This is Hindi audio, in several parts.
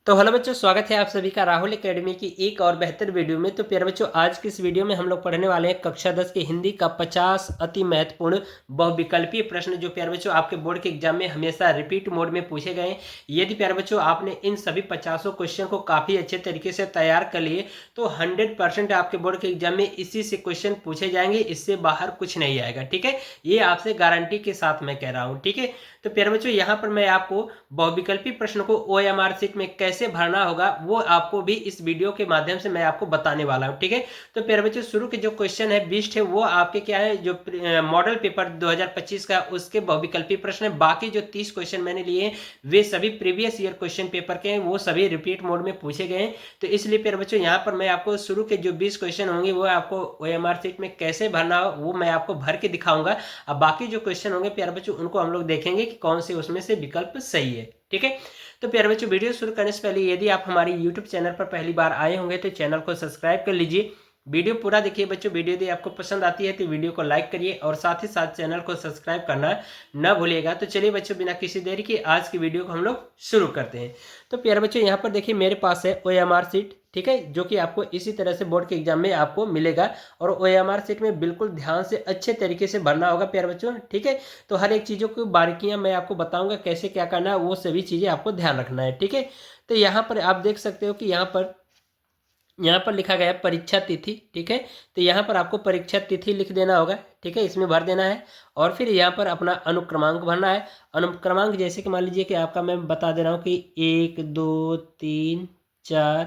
तो हेलो बच्चों, स्वागत है आप सभी का राहुल एकेडमी की एक और बेहतर वीडियो में। तो प्यारे बच्चों, आज की इस वीडियो में हम लोग पढ़ने वाले हैं कक्षा 10 की हिंदी का 50 अति महत्वपूर्ण बहुविकल्पीय प्रश्न, जो प्यारे बच्चों आपके बोर्ड के एग्जाम में हमेशा रिपीट मोड में पूछे गए हैं। यदि प्यारे बच्चों आपने इन सभी 50 क्वेश्चन को काफ़ी अच्छे तरीके से तैयार कर लिए तो 100% आपके बोर्ड के एग्जाम में इसी से क्वेश्चन पूछे जाएंगे, इससे बाहर कुछ नहीं आएगा। ठीक है, ये आपसे गारंटी के साथ मैं कह रहा हूँ। ठीक है, तो प्यारे बच्चों यहाँ पर मैं आपको बहुविकल्पी प्रश्न को ओएमआर शीट में कैसे भरना होगा वो आपको भी इस वीडियो के माध्यम से मैं आपको बताने वाला हूँ। ठीक है, तो प्यारे बच्चों शुरू के जो क्वेश्चन है 20 है वो आपके क्या है, जो मॉडल पेपर 2025 का उसके बहुविकल्पी प्रश्न है। बाकी जो 30 क्वेश्चन मैंने लिए हैं वे सभी प्रीवियस ईयर क्वेश्चन पेपर के हैं, वो सभी रिपीट मोड में पूछे गए हैं। तो इसलिए प्यारे बच्चों यहाँ पर मैं आपको शुरू के जो 20 क्वेश्चन होंगे वो आपको ओएमआर शीट में कैसे भरना हो वो मैं आपको भर के दिखाऊंगा। अब बाकी जो क्वेश्चन होंगे प्यारे बच्चों उनको हम लोग देखेंगे कि कौन से उसमें से विकल्प सही है। ठीक है, तो प्यारे बच्चों वीडियो शुरू करने से पहले यदि आप हमारे यूट्यूब चैनल पर पहली बार आए होंगे तो चैनल को सब्सक्राइब कर लीजिए। वीडियो पूरा देखिए बच्चों। वीडियो यदि आपको पसंद आती है तो वीडियो को लाइक करिए और साथ ही साथ चैनल को सब्सक्राइब करना न भूलिएगा। तो चलिए बच्चों, बिना किसी देरी के आज की वीडियो को हम लोग शुरू करते हैं। तो प्यारे बच्चों यहाँ पर देखिए मेरे पास है ओएमआर शीट। ठीक है, जो कि आपको इसी तरह से बोर्ड के एग्जाम में आपको मिलेगा और ओएमआर शीट में बिल्कुल ध्यान से अच्छे तरीके से भरना होगा प्यारे बच्चों। ठीक है, तो हर एक चीज़ों की बारीकियां मैं आपको बताऊंगा कैसे क्या करना है, वो सभी चीज़ें आपको ध्यान रखना है। ठीक है, तो यहाँ पर आप देख सकते हो कि यहाँ पर लिखा गया है परीक्षा तिथि। ठीक है, तो यहाँ पर आपको परीक्षा तिथि लिख देना होगा। ठीक है, इसमें भर देना है और फिर यहाँ पर अपना अनुक्रमांक भरना है। अनुक्रमांक जैसे कि मान लीजिए कि आपका मैं बता दे रहा हूँ कि 1 2 3 4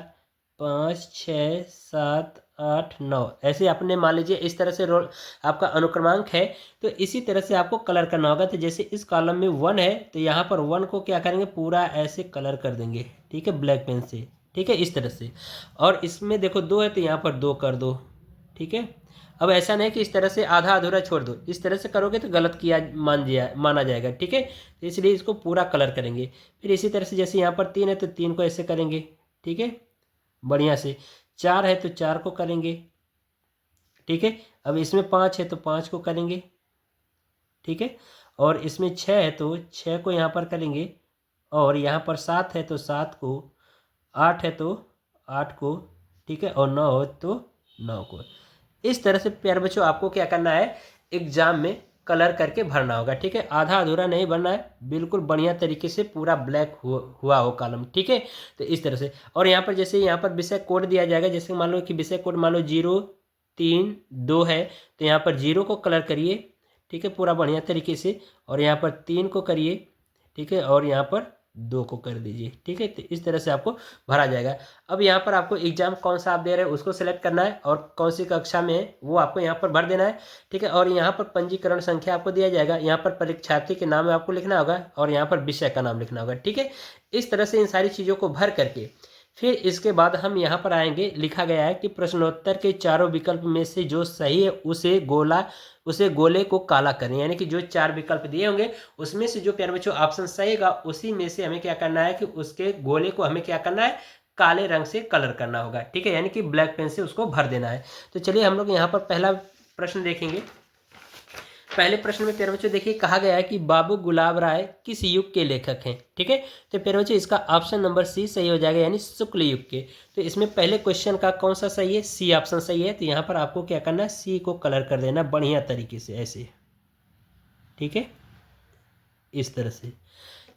5 6 7 8 9, ऐसे आपने मान लीजिए इस तरह से रोल आपका अनुक्रमांक है। तो इसी तरह से आपको कलर करना होगा। तो जैसे इस कॉलम में 1 है तो यहाँ पर 1 को क्या करेंगे, पूरा ऐसे कलर कर देंगे। ठीक है, ब्लैक पेन से। ठीक है, इस तरह से। और इसमें देखो 2 है तो यहाँ पर 2 कर दो। ठीक है, अब ऐसा नहीं कि इस तरह से आधा अधूरा छोड़ दो, इस तरह से करोगे तो गलत किया माना जाएगा। ठीक है, तो इसलिए इसको पूरा कलर करेंगे। फिर इसी तरह से जैसे यहाँ पर 3 है तो 3 को ऐसे करेंगे। ठीक है, बढ़िया से। 4 है तो 4 को करेंगे। ठीक है, अब इसमें 5 है तो 5 को करेंगे। ठीक है, और इसमें 6 है तो 6 को यहाँ पर करेंगे। और यहाँ पर 7 है तो 7 को, 8 है तो 8 को। ठीक है, और 9 है तो 9 को। इस तरह से प्यारे बच्चों आपको क्या करना है, एग्जाम में कलर करके भरना होगा। ठीक है, आधा अधूरा नहीं भरना है, बिल्कुल बढ़िया तरीके से पूरा ब्लैक हुआ हो कॉलम। ठीक है, तो इस तरह से। और यहाँ पर जैसे यहाँ पर विषय कोड दिया जाएगा, जैसे मान लो कि विषय कोड मान लो 0 3 2 है तो यहाँ पर 0 को कलर करिए। ठीक है, पूरा बढ़िया तरीके से। और यहाँ पर 3 को करिए। ठीक है, और यहाँ पर 2 को कर दीजिए। ठीक है, तो इस तरह से आपको भरा जाएगा। अब यहाँ पर आपको एग्जाम कौन सा आप दे रहे हैं उसको सेलेक्ट करना है और कौन सी कक्षा में है वो आपको यहाँ पर भर देना है। ठीक है, और यहाँ पर पंजीकरण संख्या आपको दिया जाएगा, यहाँ पर परीक्षार्थी के नाम आपको लिखना होगा और यहाँ पर विषय का नाम लिखना होगा। ठीक है, इस तरह से इन सारी चीज़ों को भर करके फिर इसके बाद हम यहाँ पर आएंगे। लिखा गया है कि प्रश्नोत्तर के चारों विकल्प में से जो सही है उसे गोले को काला करें। यानी कि जो 4 विकल्प दिए होंगे उसमें से जो प्यारे बच्चों ऑप्शन सही होगा उसी में से हमें क्या करना है कि उसके गोले को हमें क्या करना है, काले रंग से कलर करना होगा। ठीक है, यानी कि ब्लैक पेन से उसको भर देना है। तो चलिए हम लोग यहाँ पर पहला प्रश्न देखेंगे। पहले प्रश्न में प्यारे बच्चों देखिए कहा गया है कि बाबू गुलाब राय किस युग के लेखक हैं। ठीक है, तो प्यारे बच्चों इसका ऑप्शन नंबर सी सही हो जाएगा, यानी शुक्ल युग के। तो इसमें पहले क्वेश्चन का कौन सा सही है, सी ऑप्शन सही है। तो यहाँ पर आपको क्या करना है, सी को कलर कर देना बढ़िया तरीके से ऐसे। ठीक है, इस तरह से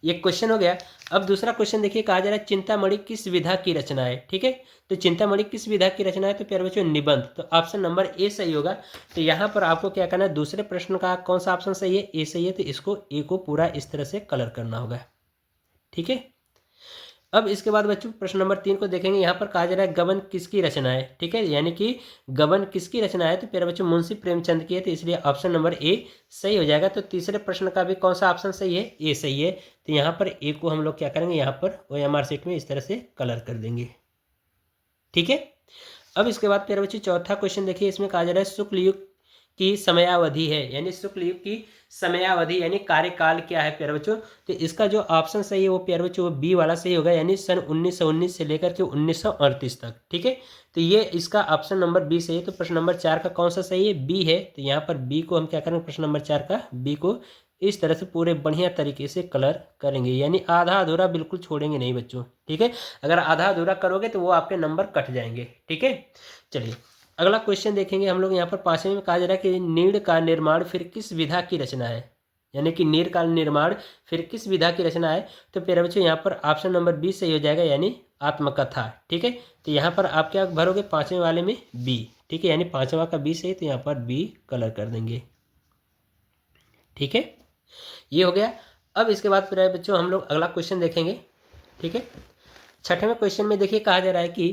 ये क्वेश्चन हो गया। अब दूसरा क्वेश्चन देखिए कहा जा रहा है चिंतामणि किस विधा की रचना है। ठीक है, तो चिंतामणि किस विधा की रचना है, तो प्यारे बच्चों निबंध। तो ऑप्शन नंबर ए सही होगा। तो यहाँ पर आपको क्या करना है, दूसरे प्रश्न का कौन सा ऑप्शन सही है, ए सही है। तो इसको ए को पूरा इस तरह से कलर करना होगा। ठीक है, अब इसके बाद बच्चों प्रश्न नंबर 3 को देखेंगे। यहाँ पर कहा जा रहा है गबन किसकी रचना है। ठीक है, यानी कि गबन किसकी रचना है, तो प्यारे बच्चों मुंशी प्रेमचंद की है। तो इसलिए ऑप्शन नंबर ए सही हो जाएगा। तो तीसरे प्रश्न का भी कौन सा ऑप्शन सही है, ए सही है। तो यहाँ पर ए को हम लोग क्या करेंगे, यहाँ पर ओएमआर शीट में इस तरह से कलर कर देंगे। ठीक है, अब इसके बाद प्यारे बच्चों चौथा क्वेश्चन देखिए। इसमें कहा जा रहा है शुक्ल युग की समयावधि है, यानी शुक्ल युग की समयावधि यानी कार्यकाल क्या है प्यारे बच्चों। तो इसका जो ऑप्शन सही है वो प्यारे बच्चों वो बी वाला सही होगा, यानी सन 1919 से लेकर के 1938 तक। ठीक है, तो ये इसका ऑप्शन नंबर बी सही है। तो प्रश्न नंबर 4 का कौन सा सही है, बी है। तो यहाँ पर बी को हम क्या करेंगे, प्रश्न नंबर 4 का बी को इस तरह से पूरे बढ़िया तरीके से कलर करेंगे, यानी आधा अधूरा बिल्कुल छोड़ेंगे नहीं बच्चों, ठीक है। अगर आधा अधूरा करोगे तो वो आपके नंबर कट जाएंगे, ठीक है। चलिए अगला क्वेश्चन देखेंगे हम लोग। यहाँ पर 5वें में कहा जा रहा है कि नीड़ का निर्माण फिर किस विधा की रचना है, यानी कि नीड़ का निर्माण फिर किस विधा की रचना है। तो प्यारे बच्चों यहाँ पर ऑप्शन नंबर बी सही हो जाएगा, यानी आत्मकथा, ठीक है। तो यहाँ पर आप क्या भरोगे, 5वें वाले में बी, ठीक है, यानी 5वां का बी सही, तो यहाँ पर बी कलर कर देंगे, ठीक है। ये हो गया। अब इसके बाद प्यारे बच्चों हम लोग अगला क्वेश्चन देखेंगे, ठीक है। 6वें क्वेश्चन में देखिए कहा जा रहा है कि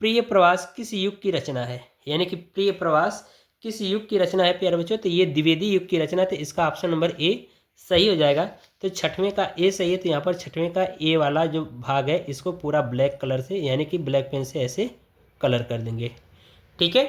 प्रिय प्रवास किस युग की रचना है, यानी कि प्रिय प्रवास किस युग की रचना है प्यारे बच्चों। तो ये द्विवेदी युग की रचना, तो इसका ऑप्शन नंबर ए सही हो जाएगा। तो 6वें का ए सही है, तो यहाँ पर 6वें का ए वाला जो भाग है इसको पूरा ब्लैक कलर से, यानी कि ब्लैक पेन से ऐसे कलर कर देंगे, ठीक है।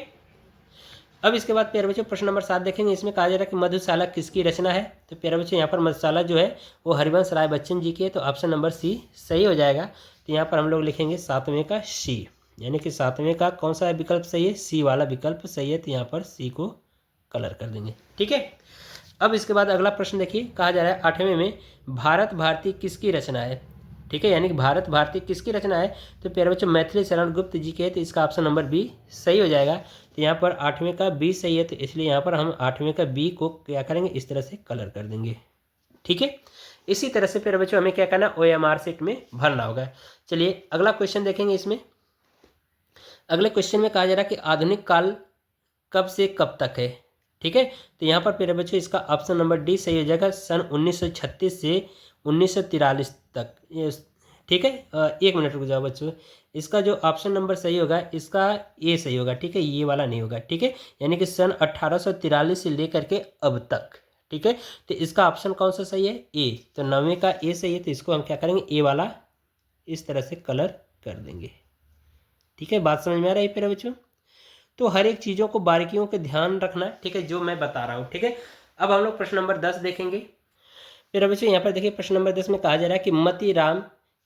अब इसके बाद प्यारे बच्चों प्रश्न नंबर 7 देखेंगे। इसमें कहा जा रहा है कि मधुशाला किसकी रचना है। तो प्यारे बच्चों यहाँ पर मधुशाला जो है वो हरिवंश राय बच्चन जी की है, तो ऑप्शन नंबर सी सही हो जाएगा। तो यहाँ पर हम लोग लिखेंगे 7वें का सी, यानी कि 7वें का कौन सा विकल्प सही है, सी वाला विकल्प सही है, तो यहाँ पर सी को कलर कर देंगे, ठीक है। अब इसके बाद अगला प्रश्न देखिए, कहा जा रहा है 8वें में भारत भारती किसकी रचना है, ठीक है, यानी कि भारत भारती किसकी रचना है। तो प्यारे बच्चों मैथिली शरण गुप्त जी के है, तो इसका ऑप्शन नंबर बी सही हो जाएगा। तो यहाँ पर 8वें का बी सही है, तो इसलिए यहाँ पर हम 8वें का बी को क्या करेंगे, इस तरह से कलर कर देंगे, ठीक है। इसी तरह से प्यारे बच्चों हमें क्या करना, OMR शीट में भरना होगा। चलिए अगला क्वेश्चन देखेंगे। इसमें अगले क्वेश्चन में कहा जा रहा है कि आधुनिक काल कब से कब तक है, ठीक है। तो यहाँ पर प्यारे बच्चों इसका ऑप्शन नंबर डी सही हो जाएगा, सन 1936 से 1943 तक, ठीक है। 1 मिनट रुक जाओ बच्चों, इसका जो ऑप्शन नंबर सही होगा इसका ए सही होगा, ठीक है, ये वाला नहीं होगा, ठीक है, यानी कि सन 1843 से लेकर के अब तक, ठीक है। तो इसका ऑप्शन कौन सा सही है, ए। तो 9वें का ए सही है, तो इसको हम क्या करेंगे, ए वाला इस तरह से कलर कर देंगे, ठीक है। बात समझ में आ रही है प्यारे बच्चों। तो हर एक चीज़ों को बारीकियों के ध्यान रखना, ठीक है, जो मैं बता रहा हूँ, ठीक है। अब हम लोग प्रश्न नंबर 10 देखेंगे। फिर बच्चों यहाँ पर देखिए प्रश्न नंबर 10 में कहा जा रहा है कि मती राम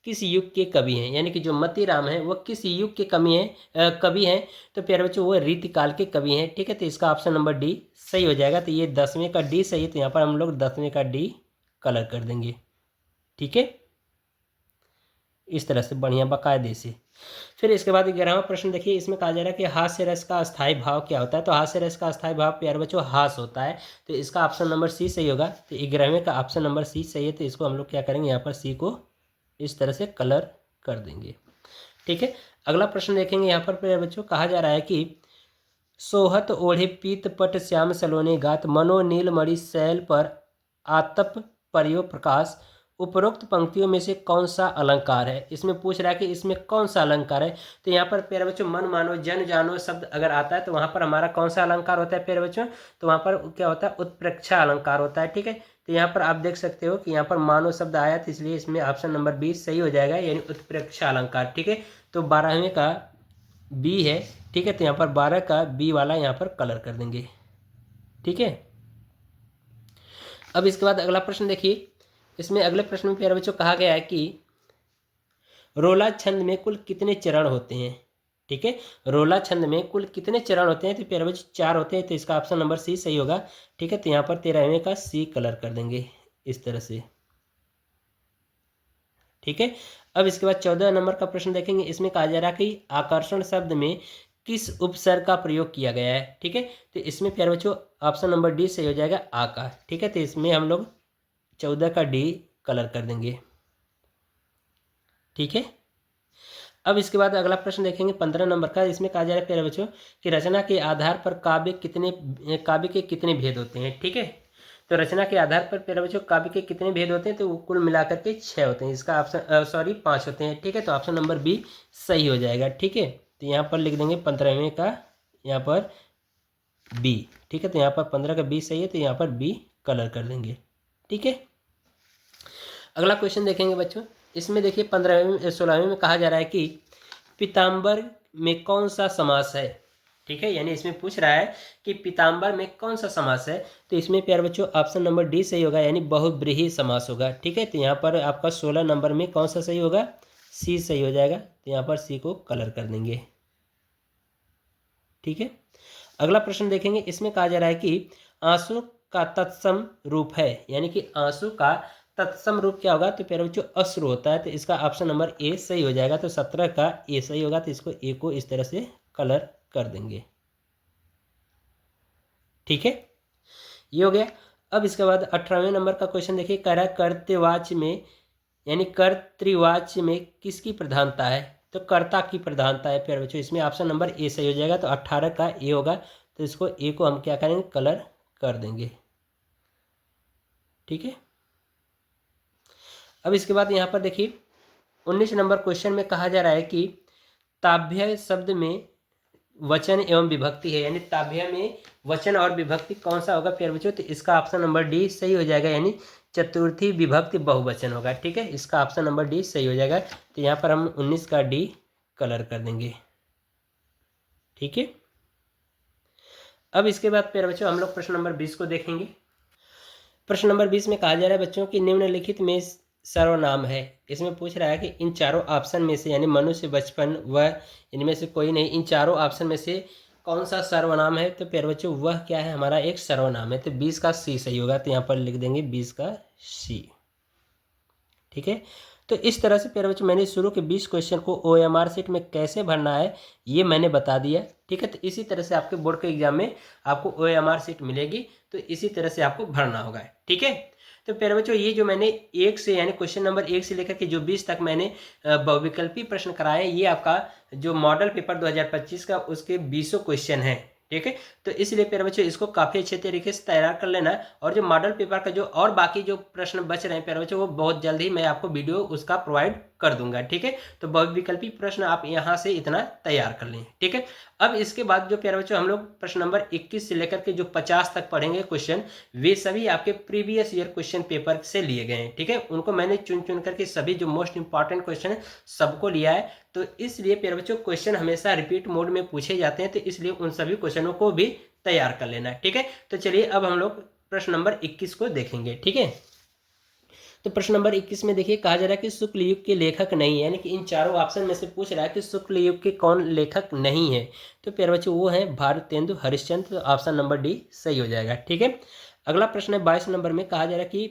किस युग के कवि हैं, यानी कि जो मती राम है वो किस युग के कवि हैं। तो प्यारे बच्चों वो रीतिकाल के कवि हैं, ठीक है। तो इसका ऑप्शन नंबर डी सही हो जाएगा। तो ये 10वें का डी सही है, तो यहाँ पर हम लोग 10वें का डी कलर कर देंगे, ठीक है, इस तरह से बढ़िया बाकायदे से। फिर इसके बाद 11वां प्रश्न देखिए। इसमें कहा जा रहा है कि हास्य रस का अस्थायी भाव क्या होता है। तो हास्य रस का अस्थायी भाव प्यारे बच्चों हास होता है, तो इसका ऑप्शन नंबर सी सही होगा। तो 11वें का ऑप्शन नंबर सी सही है, तो इसको हम लोग क्या करेंगे, यहाँ पर सी को इस तरह से कलर कर देंगे, ठीक है। अगला प्रश्न देखेंगे। यहाँ पर प्यारे बच्चों कहा जा रहा है कि सोहत ओढ़े पीत पट श्याम सलोने गात मनो नील मणि शैल पर आतप पर्यो प्रकाश, उपरोक्त पंक्तियों में से कौन सा अलंकार है। इसमें पूछ रहा है कि इसमें कौन सा अलंकार है। तो यहाँ पर प्यारे बच्चों मन मानो जन जानो शब्द अगर आता है तो वहाँ पर हमारा कौन सा अलंकार होता है प्यारे बच्चों, तो वहाँ पर क्या होता है, उत्प्रेक्षा अलंकार होता है, ठीक है। तो यहाँ पर आप देख सकते हो कि यहाँ पर मानो शब्द आया, तो इसलिए इसमें ऑप्शन नंबर 20 सही हो जाएगा, यानी उत्प्रेक्षा अलंकार, ठीक है। तो 12वें का बी है, ठीक है। तो यहाँ पर 12 का बी वाला यहाँ पर कलर कर देंगे, ठीक है। अब इसके बाद अगला प्रश्न देखिए। इसमें अगले प्रश्न में प्यारे बच्चों कहा गया है कि रोला छंद में कुल कितने चरण होते हैं, ठीक है। रोला छंद में कुल कितने चरण होते हैं। तो प्यारे बच्चों 4 होते हैं, तो इसका ऑप्शन नंबर सी सही होगा, ठीक है। तो यहाँ पर 13वें का सी कलर कर देंगे इस तरह से, ठीक है। अब इसके बाद 14 नंबर का प्रश्न देखेंगे। इसमें कहा जा रहा है कि आकर्षण शब्द में किस उपसर्ग का प्रयोग किया गया है, ठीक है। तो इसमें प्यारे बच्चों ऑप्शन नंबर डी सही हो जाएगा, आ का, ठीक है। तो इसमें हम लोग 14 का डी कलर कर देंगे, ठीक है। अब इसके बाद अगला प्रश्न देखेंगे 15 नंबर का। इसमें कहा जा रहा है प्यारे बच्चों कि रचना के आधार पर काव्य के कितने भेद होते हैं, ठीक है। तो रचना के आधार पर प्यारे बच्चों काव्य के कितने भेद होते हैं। तो कुल मिलाकर के 6 होते हैं, इसका ऑप्शन 5 होते हैं, ठीक है। तो ऑप्शन नंबर बी सही हो जाएगा, ठीक है। तो यहाँ पर लिख देंगे 15वें का यहाँ पर बी, ठीक है। तो यहाँ पर 15 का बी सही है, तो यहाँ पर बी कलर कर देंगे, ठीक है। अगला क्वेश्चन देखेंगे बच्चों। इसमें देखिए 16वें में कहा जा रहा है कि पीताम्बर में कौन सा समास है, ठीक है। यानी इसमें पूछ रहा है कि पीताम्बर में कौन सा समास है। तो इसमें प्यारे बच्चों ऑप्शन नंबर डी सही होगा, यानी बहुब्रीहि समास होगा, ठीक है। तो यहाँ पर आपका 16 नंबर में कौन सा सही होगा, सी सही हो जाएगा। तो यहाँ पर सी को कलर कर देंगे, ठीक है। अगला प्रश्न देखेंगे। इसमें कहा जा रहा है कि आंसू का तत्सम रूप है, यानी कि आंसू का तत्सम रूप क्या होगा, तो प्यारे बच्चों अश्रु होता है, तो इसका ऑप्शन नंबर ए सही हो जाएगा। तो 17 का ए सही होगा, तो इसको ए को इस तरह से कलर कर देंगे। ठीक है, ये हो गया। अब इसके बाद 18वें नंबर का क्वेश्चन देखिए, कह रहा है कर्तवाच्य में यानी कर्तृवाच्य में किसकी प्रधानता है, तो कर्ता की प्रधानता है प्यारे बच्चों। इसमें ऑप्शन नंबर ए सही हो जाएगा, तो 18 का ए होगा, तो इसको ए को हम क्या करेंगे, कलर कर देंगे। ठीक है, अब इसके बाद यहाँ पर देखिए 19 नंबर क्वेश्चन में कहा जा रहा है कि ताभ्य शब्द में वचन एवं विभक्ति है, यानी ताभ्य में वचन और विभक्ति कौन सा होगा प्यारे बच्चों, तो इसका ऑप्शन नंबर डी सही हो जाएगा, यानी चतुर्थी विभक्ति बहुवचन होगा। ठीक है, इसका ऑप्शन नंबर डी सही हो जाएगा, तो यहाँ पर हम 19 का डी कलर कर देंगे। ठीक है, अब इसके बाद प्यारे बच्चों हम लोग प्रश्न नंबर 20 को देखेंगे। प्रश्न नंबर 20 में कहा जा रहा है बच्चों कि निम्नलिखित में सर्वनाम है। इसमें पूछ रहा है कि इन चारों ऑप्शन में से, यानी मनुष्य, बचपन, वह, इनमें से कोई नहीं, इन चारों ऑप्शन में से कौन सा सर्वनाम है, तो प्यारे बच्चों वह क्या है, हमारा एक सर्वनाम है, तो 20 का सी सही होगा, तो यहाँ पर लिख देंगे 20 का सी। ठीक है, तो इस तरह से प्यारे बच्चों मैंने शुरू के 20 क्वेश्चन को OMR शीट में कैसे भरना है ये मैंने बता दिया। ठीक है, तो इसी तरह से आपके बोर्ड के एग्जाम में आपको OMR शीट मिलेगी, तो इसी तरह से आपको भरना होगा। ठीक है, तो प्यारे बच्चों ये जो मैंने 1 से यानी क्वेश्चन नंबर 1 से लेकर के जो 20 तक मैंने बहुविकल्पी प्रश्न कराए, ये आपका जो मॉडल पेपर 2025 का उसके 20 क्वेश्चन है। ठीक है, तो इसलिए प्यारे बच्चों इसको काफ़ी अच्छे तरीके से तैयार कर लेना, और जो मॉडल पेपर का जो और बाकी जो प्रश्न बच रहे हैं प्यारे बच्चों, वो बहुत जल्द ही मैं आपको वीडियो उसका प्रोवाइड कर दूंगा। ठीक है, तो बहुविकल्पी प्रश्न आप यहाँ से इतना तैयार कर लें। ठीक है, अब इसके बाद जो प्यारे बच्चों हम लोग प्रश्न नंबर 21 से लेकर के जो 50 तक पढ़ेंगे क्वेश्चन, वे सभी आपके प्रीवियस ईयर क्वेश्चन पेपर से लिए गए हैं। ठीक है, उनको मैंने चुन चुन करके सभी जो मोस्ट इंपॉर्टेंट क्वेश्चन सबको लिया है, तो इसलिए प्यारे बच्चों क्वेश्चन हमेशा रिपीट मोड में पूछे जाते हैं, तो इसलिए उन सभी क्वेश्चनों को भी तैयार कर लेना है। ठीक है, तो चलिए अब हम लोग प्रश्न नंबर 21 को देखेंगे। ठीक है, तो प्रश्न नंबर 21 में देखिए कहा जा रहा है कि शुक्ल युग के लेखक नहीं है, यानी कि इन चारों ऑप्शन में से पूछ रहा है कि शुक्ल युग के कौन लेखक नहीं है, तो प्यारे बच्चों वो है भारतेंदु हरिश्चंद्र, तो ऑप्शन नंबर डी सही हो जाएगा। ठीक है, अगला प्रश्न है 22 नंबर में, कहा जा रहा है कि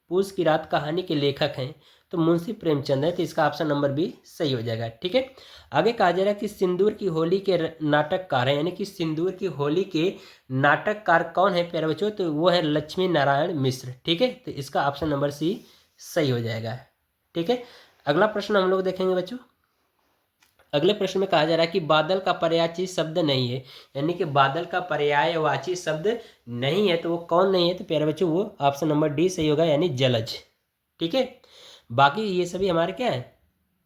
पूस की रात कहानी के लेखक हैं, तो मुंशी प्रेमचंद है, तो इसका ऑप्शन नंबर बी सही हो जाएगा। ठीक है, आगे कहा जा रहा है कि सिंदूर की होली के नाटककार हैं, यानी कि सिंदूर की होली के नाटककार कौन है प्यारे बच्चों, तो वो है लक्ष्मी नारायण मिश्र। ठीक है, तो इसका ऑप्शन नंबर सी सही हो जाएगा। ठीक है, अगला प्रश्न हम लोग देखेंगे बच्चों। अगले प्रश्न में कहा जा रहा है कि बादल का पर्यायवाची शब्द नहीं है, यानी कि बादल का पर्यायवाची शब्द नहीं है, तो वो कौन नहीं है, तो प्यारे बच्चों वो ऑप्शन नंबर डी सही होगा, यानी जलज। ठीक है, बाकी ये सभी हमारे क्या है,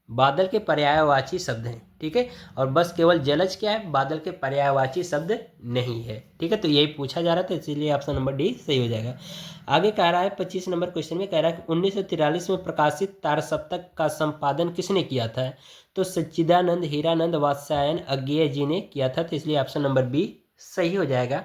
बादल के पर्यायवाची शब्द हैं। ठीक है, और बस केवल जलज क्या है, बादल के पर्यायवाची शब्द नहीं है। ठीक है, तो यही पूछा जा रहा था, इसीलिए ऑप्शन नंबर डी सही हो जाएगा। आगे कह रहा है 25 नंबर क्वेश्चन में, कह रहा है कि 1943 में प्रकाशित तारसप्तक का संपादन किसने किया था, तो सच्चिदानंद हीरानंद वात्स्यायन अज्ञेय जी ने किया था, तो इसलिए ऑप्शन नंबर बी सही हो जाएगा।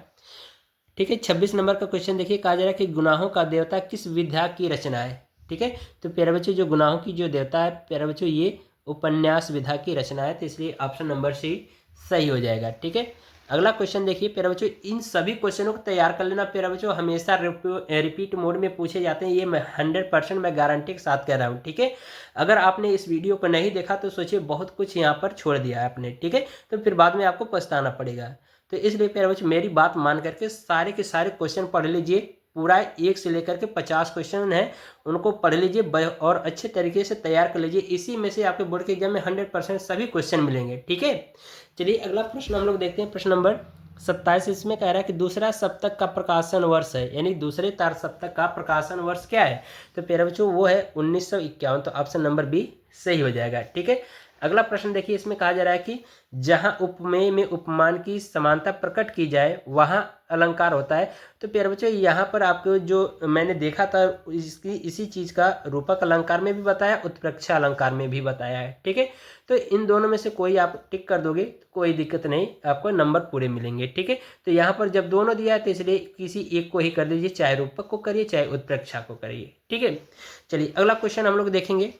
ठीक है, 26 नंबर का क्वेश्चन देखिए, कहा जा रहा है कि गुनाहों का देवता किस विधा की रचना है। ठीक है, तो प्यारे बच्चों जो गुनाहों की जो देवता है प्यारे बच्चों ये उपन्यास विधा की रचना है, तो इसलिए ऑप्शन नंबर सी सही हो जाएगा। ठीक है, अगला क्वेश्चन देखिए प्यारे बच्चों, इन सभी क्वेश्चनों को तैयार कर लेना प्यारे बच्चों, हमेशा रिपीट मोड में पूछे जाते हैं, ये मैं 100% मैं गारंटी के साथ कह रहा हूँ। ठीक है, अगर आपने इस वीडियो को नहीं देखा तो सोचिए बहुत कुछ यहाँ पर छोड़ दिया है आपने। ठीक है, तो फिर बाद में आपको पछताना पड़ेगा, तो इसलिए प्यारे बच्चों मेरी बात मान करके सारे के सारे क्वेश्चन पढ़ लीजिए, पूरा 1 से लेकर के 50 क्वेश्चन है उनको पढ़ लीजिए और अच्छे तरीके से तैयार कर लीजिए, इसी में से आपके बोर्ड के एग्जाम में 100% सभी क्वेश्चन मिलेंगे। ठीक है, चलिए अगला प्रश्न हम लोग देखते हैं, प्रश्न नंबर 27। इसमें कह रहा है कि दूसरा सप्तक का प्रकाशन वर्ष है, यानी दूसरे तार सप्तक का प्रकाशन वर्ष क्या है, तो प्यारे बच्चों वो है 1951, तो ऑप्शन नंबर बी सही हो जाएगा। ठीक है, अगला प्रश्न देखिए, इसमें कहा जा रहा है कि जहां उपमेय में उपमान की समानता प्रकट की जाए वहां अलंकार होता है, तो प्यारे बच्चों यहाँ पर आपको जो मैंने देखा था इसी चीज़ का रूपक अलंकार में भी बताया, उत्प्रेक्षा अलंकार में भी बताया है। ठीक है, तो इन दोनों में से कोई आप टिक कर दोगे तो कोई दिक्कत नहीं, आपको नंबर पूरे मिलेंगे। ठीक है, तो यहाँ पर जब दोनों दिया है तो इसलिए किसी एक को ही कर दीजिए, चाहे रूपक को करिए चाहे उत्प्रेक्षा को करिए। ठीक है, चलिए अगला क्वेश्चन हम लोग देखेंगे।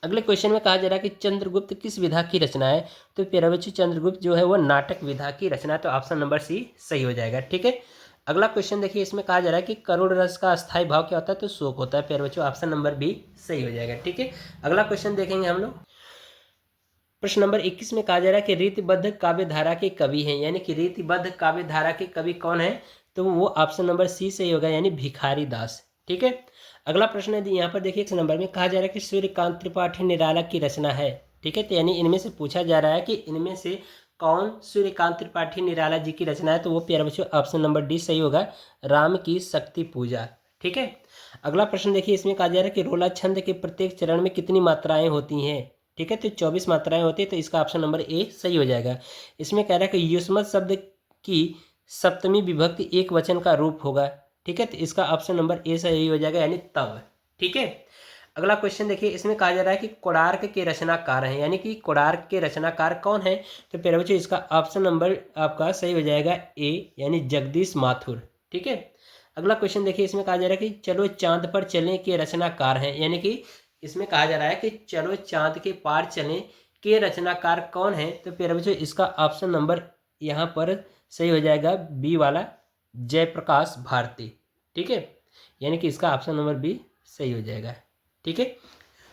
अगले क्वेश्चन में कहा जा रहा है कि चंद्रगुप्त किस विधा की रचना है, तो प्यारे बच्चों चंद्रगुप्त जो है वो नाटक विधा की रचना है, तो ऑप्शन नंबर सी सही हो जाएगा। ठीक है, अगला क्वेश्चन देखिए, इसमें कहा जा रहा है कि करुण रस का अस्थायी भाव क्या होता है, तो शोक होता है। प्यारे बच्चों ऑप्शन नंबर बी सही हो जाएगा। ठीक है, अगला क्वेश्चन देखेंगे हम लोग। प्रश्न नंबर 21 में कहा जा रहा है कि रीतिबद्ध काव्य धारा के कवि हैं, यानी कि रीतिबद्ध काव्य धारा के कवि कौन है, तो वो ऑप्शन नंबर सी सही होगा, यानी भिखारी दास। ठीक है, अगला प्रश्न है यहाँ पर देखिए, इस नंबर में कहा जा रहा है कि सूर्यकांत त्रिपाठी निराला की रचना है। ठीक है, तो यानी इनमें से पूछा जा रहा है कि इनमें से कौन सूर्यकांत त्रिपाठी निराला जी की रचना है, तो वो प्यारे बच्चों ऑप्शन नंबर डी सही होगा, राम की शक्ति पूजा। ठीक है, अगला प्रश्न देखिए, इसमें कहा जा रहा है कि रोला छंद के प्रत्येक चरण में कितनी मात्राएं होती हैं। ठीक है, तो 24 मात्राएं होती है, तो इसका ऑप्शन नंबर ए सही हो जाएगा। इसमें कह रहा है कि युष्मत शब्द की सप्तमी विभक्ति एक वचन का रूप होगा। ठीक है, तो इसका ऑप्शन नंबर ए सही हो जाएगा, यानी तब। ठीक है, अगला क्वेश्चन देखिए, इसमें कहा जा रहा है कि कोणार्क के रचनाकार हैं, यानी कि कोणार्क के रचनाकार कौन है, तो प्यारे बच्चों इसका ऑप्शन नंबर आपका सही हो जाएगा ए, यानी जगदीश माथुर। ठीक है, अगला क्वेश्चन देखिए, इसमें कहा जा रहा है कि चलो चांद पर चलें के रचनाकार हैं, यानी कि इसमें कहा जा रहा है कि चलो चांद के पार चलें के रचनाकार कौन है, तो प्यारे बच्चों इसका ऑप्शन नंबर यहाँ पर सही हो जाएगा बी वाला, जयप्रकाश भारती। ठीक है, यानी कि इसका ऑप्शन नंबर बी सही हो जाएगा। ठीक है,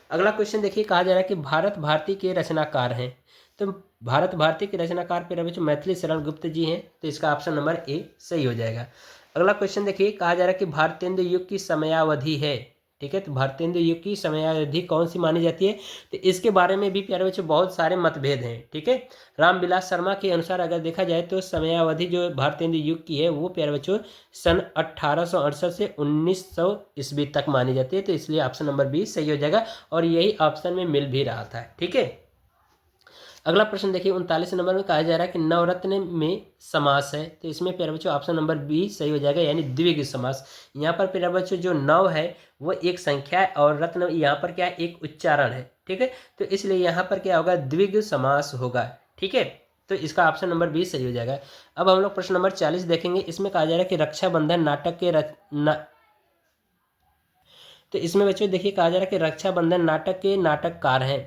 अगला क्वेश्चन देखिए, कहा जा रहा है कि भारत भारती के रचनाकार हैं, तो भारत भारती के रचनाकार प्यारे बच्चों मैथिली शरण गुप्त जी हैं, तो इसका ऑप्शन नंबर ए सही हो जाएगा। अगला क्वेश्चन देखिए, कहा जा रहा है कि भारतेंदु युग की समयावधि है। ठीक है, तो भारतेंदु युग की समयावधि कौन सी मानी जाती है, तो इसके बारे में भी प्यारे बच्चों बहुत सारे मतभेद हैं। ठीक है, रामविलास शर्मा के अनुसार अगर देखा जाए तो समयावधि जो भारतेंदु युग की है वो प्यारे बच्चों सन 1868 से 1900 ईस्वी तक मानी जाती है, तो इसलिए ऑप्शन नंबर बी सही हो जाएगा, और यही ऑप्शन में मिल भी रहा था। ठीक है, अगला प्रश्न देखिए, 39 नंबर में कहा जा रहा है कि नवरत्न में समास है, तो इसमें प्यारे बच्चों ऑप्शन नंबर बी सही हो जाएगा, यानी द्विग समास। यहाँ पर प्यारे बच्चों जो नव है वो एक संख्या है और रत्न यहाँ पर क्या है, एक उच्चारण है। ठीक है, तो इसलिए यहाँ पर क्या होगा, द्विग समास होगा। ठीक है, तो इसका ऑप्शन नंबर बी सही हो जाएगा। अब हम लोग प्रश्न नंबर 40 देखेंगे। इसमें कहा जा रहा है कि रक्षाबंधन नाटक के तो इसमें बच्चों देखिए कहा जा रहा है कि रक्षाबंधन नाटक के नाटककार हैं,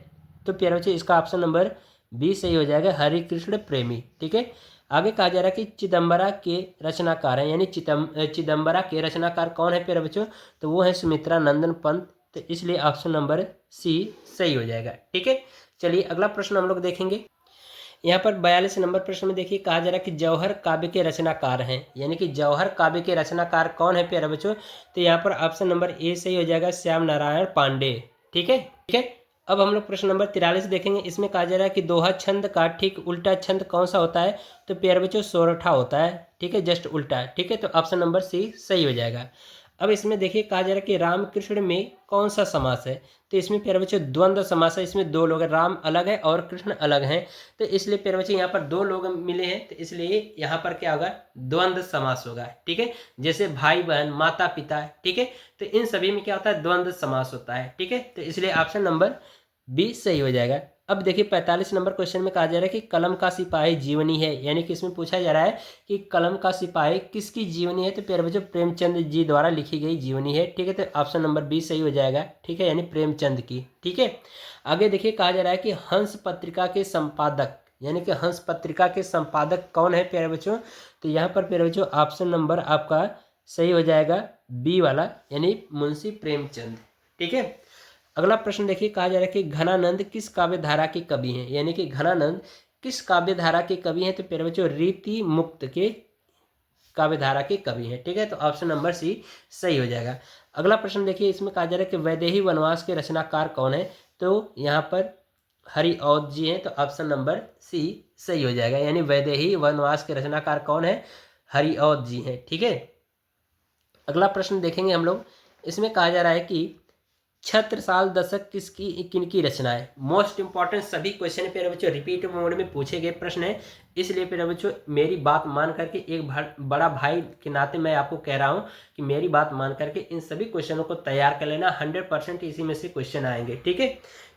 तो प्यारे बच्चों इसका ऑप्शन नंबर बी सही हो जाएगा, हरिकृष्ण प्रेमी। ठीक है, आगे कहा जा रहा है कि चिदम्बरा के रचनाकार हैं, यानी चिदम्बरा के रचनाकार कौन है प्यारे बच्चों, तो वो है सुमित्रा नंदन पंत, तो इसलिए ऑप्शन नंबर सी सही हो जाएगा। ठीक है, चलिए अगला प्रश्न हम लोग देखेंगे। यहाँ पर 42 नंबर प्रश्न में देखिए कहा जा रहा है कि जौहर काव्य के रचनाकार हैं, यानी कि जौहर काव्य के रचनाकार कौन है प्यारे बच्चों, तो यहाँ पर ऑप्शन नंबर ए सही हो जाएगा, श्याम नारायण पांडे। ठीक है, ठीक है, अब हम लोग प्रश्न नंबर 43 देखेंगे। इसमें कहा जा रहा है कि दोहा छंद का ठीक उल्टा छंद कौन सा होता है, तो प्यारे बच्चों सोरठा होता है। ठीक है, जस्ट उल्टा। ठीक है, तो ऑप्शन नंबर सी सही हो जाएगा। अब इसमें देखिए कहा जा रहा है कि राम कृष्ण में कौन सा समास है, तो इसमें प्यारे बच्चों द्वंद्व समास है, इसमें दो लोग हैं, राम अलग है और कृष्ण अलग हैं, तो इसलिए प्यारे बच्चों यहाँ पर दो लोग मिले हैं, तो इसलिए यहाँ पर क्या होगा, द्वंद्व समास होगा। ठीक है, जैसे भाई बहन, माता पिता। ठीक है, तो इन सभी में क्या होता है, द्वंद्व समास होता है। ठीक है, तो इसलिए ऑप्शन नंबर बी सही हो जाएगा। अब देखिए 45 नंबर क्वेश्चन में कहा जा रहा है कि कलम का सिपाही जीवनी है, यानी कि इसमें पूछा जा रहा है कि कलम का सिपाही किसकी जीवनी है, तो प्यारे बच्चों प्रेमचंद जी द्वारा लिखी गई जीवनी है। ठीक है, तो ऑप्शन नंबर बी सही हो जाएगा। ठीक है, यानी प्रेमचंद की। ठीक है, आगे देखिए कहा जा रहा है कि हंस पत्रिका के संपादक, यानी कि हंस पत्रिका के संपादक कौन है प्यारे बच्चों, तो यहाँ पर प्यारे बच्चों ऑप्शन नंबर आपका सही हो जाएगा बी वाला, यानी मुंशी प्रेमचंद। ठीक है, अगला प्रश्न देखिए कहा जा रहा है कि घनानंद किस काव्य धारा के कवि हैं, यानी कि घनानंद किस काव्य धारा के कवि हैं, तो प्यारे बच्चों रीति मुक्त के काव्य धारा के कवि हैं। ठीक है, तो ऑप्शन नंबर सी सही हो जाएगा। अगला प्रश्न देखिए, इसमें कहा जा रहा है कि वैदेही वनवास के रचनाकार कौन है, तो यहाँ पर हरिऔध जी हैं, तो ऑप्शन नंबर सी सही हो जाएगा, यानी वैदेही वनवास के रचनाकार कौन है, हरिऔध जी हैं। ठीक है, अगला प्रश्न देखेंगे हम लोग। इसमें कहा जा रहा है कि छत्रसाल दशक किनकी रचना है। मोस्ट इंपॉर्टेंट सभी क्वेश्चन प्यारे बच्चों रिपीट मोड में पूछे गए प्रश्न है, इसलिए प्यारे बच्चों मेरी बात मान करके, एक बड़ा भाई के नाते मैं आपको कह रहा हूँ कि मेरी बात मान करके इन सभी क्वेश्चनों को तैयार कर लेना, 100% इसी में से क्वेश्चन आएंगे। ठीक है,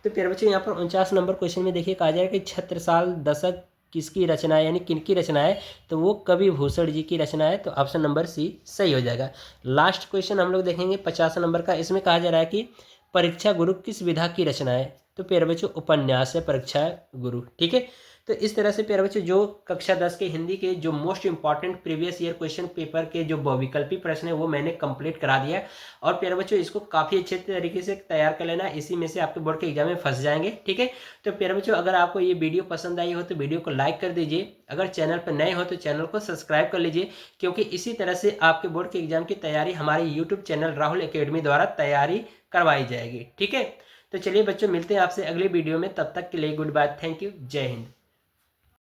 तो प्यारे बच्चों यहाँ पर 49 नंबर क्वेश्चन में देखिए कहा जाए कि छत्रसाल दशक किसकी रचना है, यानी किनकी रचना है, तो वो कवि भूषण जी की रचना है, तो ऑप्शन नंबर सी सही हो जाएगा। लास्ट क्वेश्चन हम लोग देखेंगे 50 नंबर का। इसमें कहा जा रहा है कि परीक्षा गुरु किस विधा की रचना है, तो प्यारे बच्चों उपन्यास है परीक्षा गुरु। ठीक है, तो इस तरह से प्यारे बच्चों जो कक्षा 10 के हिंदी के जो most important previous year question paper के जो बहुविकल्पी प्रश्न है वो मैंने कंप्लीट करा दिया है। और प्यारे बच्चों इसको काफ़ी अच्छे तरीके से तैयार कर लेना, इसी में से आपके बोर्ड के एग्जाम में फंस जाएंगे। ठीक है, तो प्यारे बच्चों अगर आपको ये वीडियो पसंद आई हो तो वीडियो को लाइक कर दीजिए, अगर चैनल पर नए हो तो चैनल को सब्सक्राइब कर लीजिए, क्योंकि इसी तरह से आपके बोर्ड के एग्जाम की तैयारी हमारे यूट्यूब चैनल राहुल एकेडमी द्वारा तैयारी करवाई जाएगी। ठीक है, तो चलिए बच्चों मिलते हैं आपसे अगली वीडियो में, तब तक के लिए गुड बाय, थैंक यू, जय हिंद।